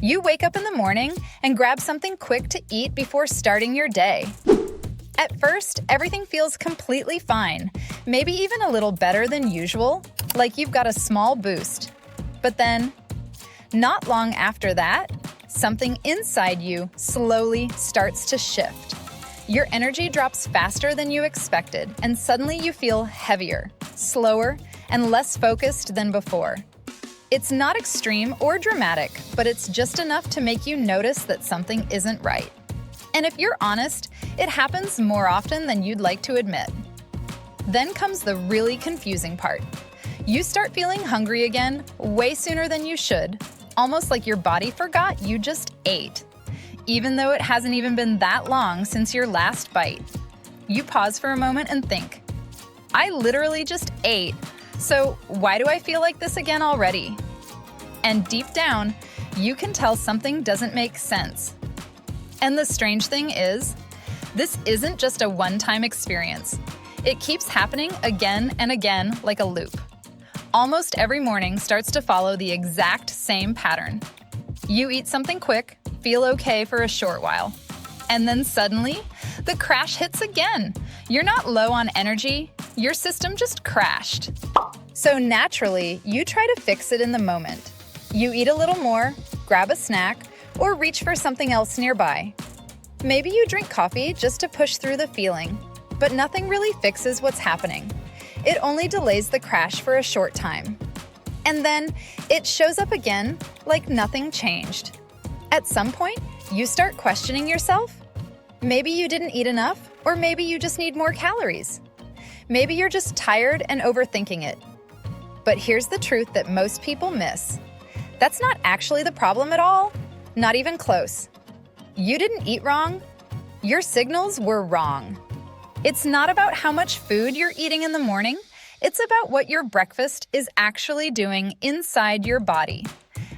You wake up in the morning and grab something quick to eat before starting your day. At first, everything feels completely fine, maybe even a little better than usual, like you've got a small boost. But then, not long after that, something inside you slowly starts to shift. Your energy drops faster than you expected, and suddenly you feel heavier, slower, and less focused than before. It's not extreme or dramatic, but it's just enough to make you notice that something isn't right. And if you're honest, it happens more often than you'd like to admit. Then comes the really confusing part. You start feeling hungry again way sooner than you should, almost like your body forgot you just ate, even though it hasn't even been that long since your last bite. You pause for a moment and think, I literally just ate, so why do I feel like this again already? And deep down, you can tell something doesn't make sense. And the strange thing is, this isn't just a one-time experience. It keeps happening again and again like a loop. Almost every morning starts to follow the exact same pattern. You eat something quick, feel okay for a short while, and then suddenly, the crash hits again. You're not low on energy, your system just crashed. So naturally, you try to fix it in the moment. You eat a little more, grab a snack, or reach for something else nearby. Maybe you drink coffee just to push through the feeling, but nothing really fixes what's happening. It only delays the crash for a short time. And then it shows up again like nothing changed. At some point, you start questioning yourself. Maybe you didn't eat enough, or maybe you just need more calories. Maybe you're just tired and overthinking it. But here's the truth that most people miss. That's not actually the problem at all. Not even close. You didn't eat wrong. Your signals were wrong. It's not about how much food you're eating in the morning. It's about what your breakfast is actually doing inside your body.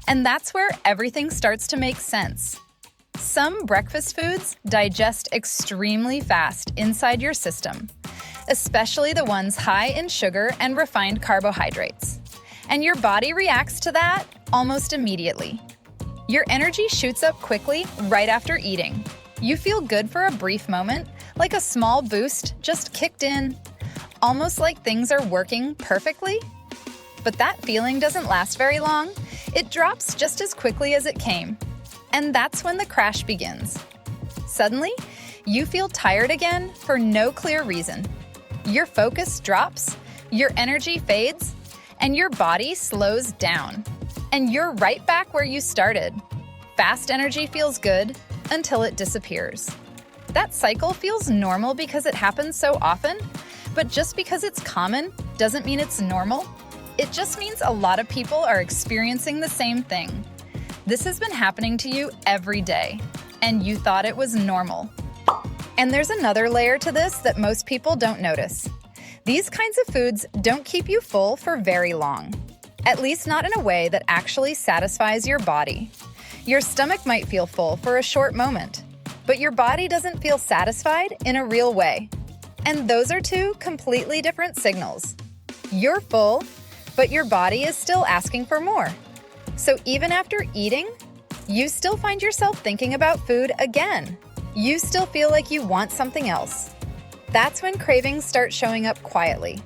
And that's where everything starts to make sense. Some breakfast foods digest extremely fast inside your system, especially the ones high in sugar and refined carbohydrates. And your body reacts to that almost immediately. Your energy shoots up quickly right after eating. You feel good for a brief moment, like a small boost just kicked in, almost like things are working perfectly. But that feeling doesn't last very long. It drops just as quickly as it came. And that's when the crash begins. Suddenly, you feel tired again for no clear reason. Your focus drops, your energy fades, and your body slows down. And you're right back where you started. Fast energy feels good until it disappears. That cycle feels normal because it happens so often, but just because it's common doesn't mean it's normal. It just means a lot of people are experiencing the same thing. This has been happening to you every day, and you thought it was normal. And there's another layer to this that most people don't notice. These kinds of foods don't keep you full for very long. At least not in a way that actually satisfies your body. Your stomach might feel full for a short moment, but your body doesn't feel satisfied in a real way. And those are two completely different signals. You're full, but your body is still asking for more. So even after eating, you still find yourself thinking about food again. You still feel like you want something else. That's when cravings start showing up quietly.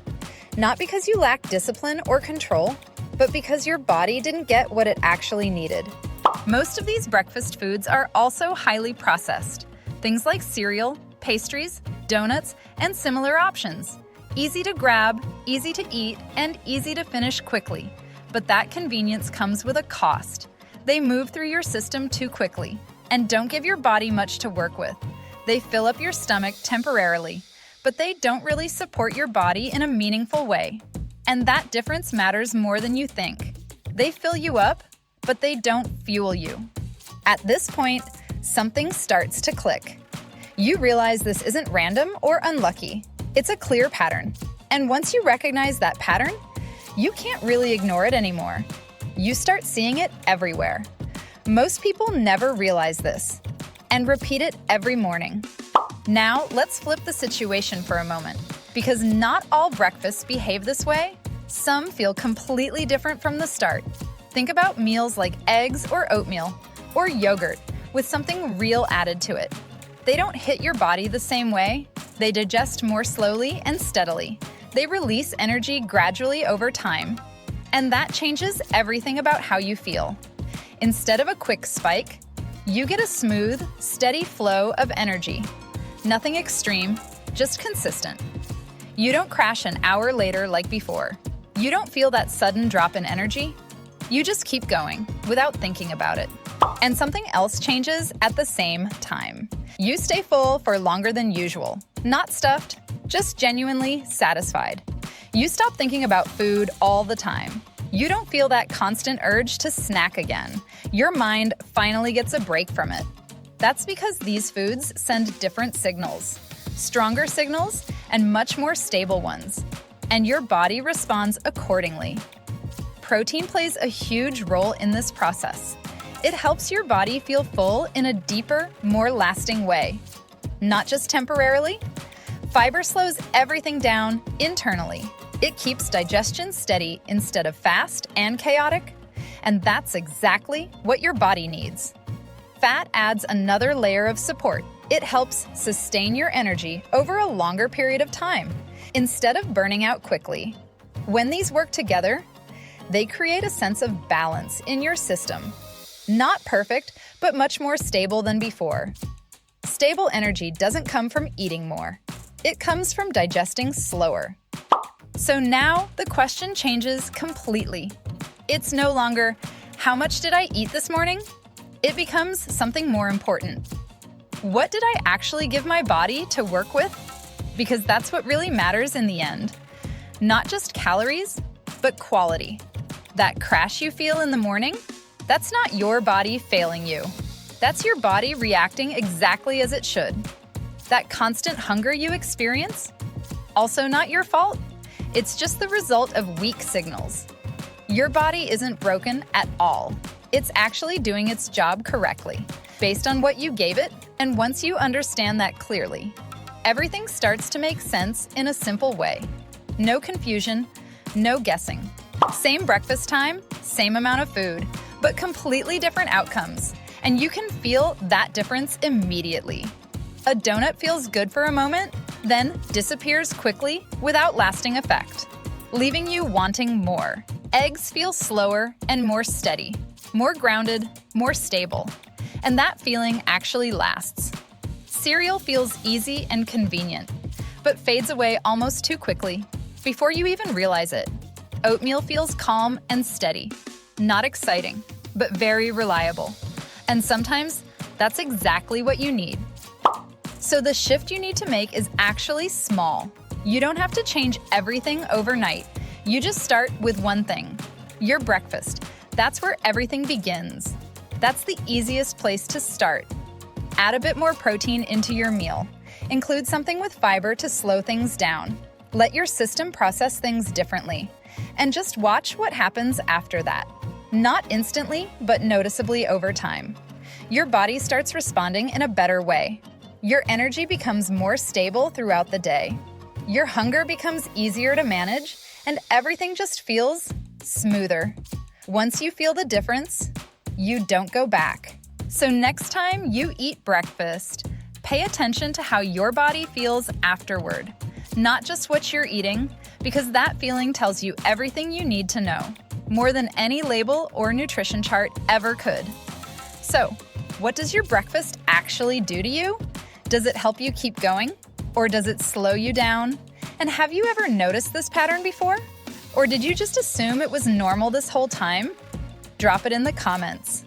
Not because you lack discipline or control, but because your body didn't get what it actually needed. Most of these breakfast foods are also highly processed. Things like cereal, pastries, donuts, and similar options. Easy to grab, easy to eat, and easy to finish quickly. But that convenience comes with a cost. They move through your system too quickly and don't give your body much to work with. They fill up your stomach temporarily, but they don't really support your body in a meaningful way. And that difference matters more than you think. They fill you up, but they don't fuel you. At this point, something starts to click. You realize this isn't random or unlucky. It's a clear pattern. And once you recognize that pattern, you can't really ignore it anymore. You start seeing it everywhere. Most people never realize this and repeat it every morning. Now, let's flip the situation for a moment. Because not all breakfasts behave this way, some feel completely different from the start. Think about meals like eggs or oatmeal. or yogurt with something real added to it. They don't hit your body the same way. They digest more slowly and steadily. They release energy gradually over time. And that changes everything about how you feel. Instead of a quick spike, you get a smooth, steady flow of energy. Nothing extreme, just consistent. You don't crash an hour later like before. You don't feel that sudden drop in energy. You just keep going without thinking about it. And something else changes at the same time. You stay full for longer than usual. Not stuffed, just genuinely satisfied. You stop thinking about food all the time. You don't feel that constant urge to snack again. Your mind finally gets a break from it. That's because these foods send different signals. Stronger signals and much more stable ones. And your body responds accordingly. Protein plays a huge role in this process. It helps your body feel full in a deeper, more lasting way. Not just temporarily. Fiber slows everything down internally. It keeps digestion steady instead of fast and chaotic. And that's exactly what your body needs. Fat adds another layer of support. It helps sustain your energy over a longer period of time, instead of burning out quickly. When these work together, they create a sense of balance in your system. Not perfect, but much more stable than before. Stable energy doesn't come from eating more. It comes from digesting slower. So now the question changes completely. It's no longer, how much did I eat this morning? It becomes something more important. What did I actually give my body to work with? Because that's what really matters in the end. Not just calories, but quality. That crash you feel in the morning, that's not your body failing you. That's your body reacting exactly as it should. That constant hunger you experience, also not your fault. It's just the result of weak signals. Your body isn't broken at all. It's actually doing its job correctly, based on what you gave it, and once you understand that clearly, everything starts to make sense in a simple way. No confusion, no guessing. Same breakfast time, same amount of food, but completely different outcomes, and you can feel that difference immediately. A donut feels good for a moment, then disappears quickly without lasting effect, leaving you wanting more. Eggs feel slower and more steady, more grounded, more stable, and that feeling actually lasts. Cereal feels easy and convenient, but fades away almost too quickly before you even realize it. Oatmeal feels calm and steady, not exciting, but very reliable. And sometimes that's exactly what you need. So the shift you need to make is actually small. You don't have to change everything overnight. You just start with one thing, your breakfast. That's where everything begins. That's the easiest place to start. Add a bit more protein into your meal. Include something with fiber to slow things down. Let your system process things differently. And just watch what happens after that. Not instantly, but noticeably over time. Your body starts responding in a better way. Your energy becomes more stable throughout the day. Your hunger becomes easier to manage, and everything just feels smoother. Once you feel the difference, you don't go back. So next time you eat breakfast, pay attention to how your body feels afterward, not just what you're eating, because that feeling tells you everything you need to know, more than any label or nutrition chart ever could. So, what does your breakfast actually do to you? Does it help you keep going? Or does it slow you down? And have you ever noticed this pattern before? Or did you just assume it was normal this whole time? Drop it in the comments.